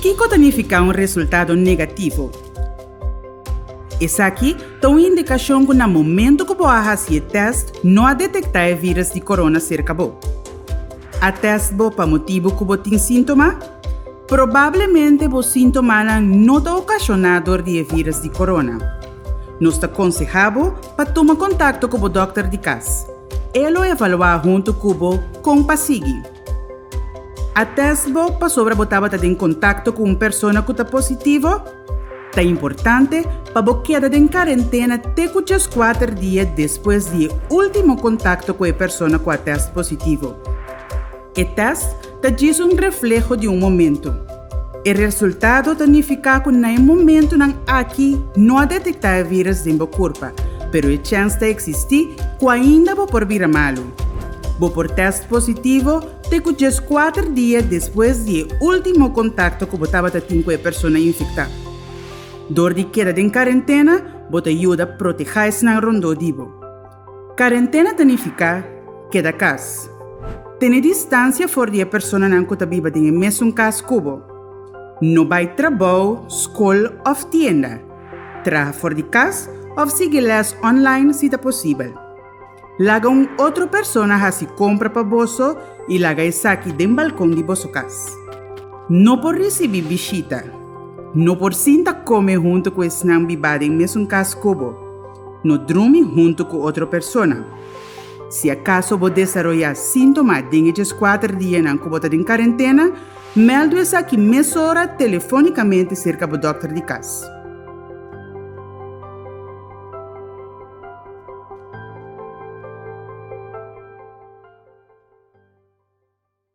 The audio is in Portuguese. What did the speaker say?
que significa um resultado negativo? Essa aqui é uma indicação que no momento que você faz o teste, não há detectar o vírus de corona cerca de você. A teste para motivo que você tem sintoma? Provavelmente os sintomas não estão ocasionados de vírus de corona. Nós aconselhamos para tomar contato com o doutor de casa. Ele vai avaliar junto com o paciente. A teste para sobre botar em contato com uma pessoa que está positiva? É importante para você quedar em quarentena até 4 dias depois do último contato com a pessoa com a teste positivo. O teste diz um reflexo de um momento. O resultado significa que no momento aqui não há detectar o vírus em seu corpo, mas a chance de existir que ainda por vir malo. Por teste positivo, te 4 dias depois do último contato que você teve com a pessoa infectada. Dor de queda em quarentena, você ajuda a proteger-se na rondodivo. Quarentena significa queda casa. Tem distância fora de a pessoa que está viva em mesmo casa cubo. Não vai trabalho, escola ou tienda. Traga fora de casa ou siga les online se é possível. Laga outra pessoa a se compra para você e laga isso aqui do balcão de vossa casa. Não por receber visita. Não por sinta comer junto com esse não bibado em mesmo casa cubo. Não dorme junto com outra pessoa. Se acaso você desenvolver sintomas desde 4 dias que você está em quarentena, melde-se aqui mesma hora telefonicamente cerca do doutor de casa.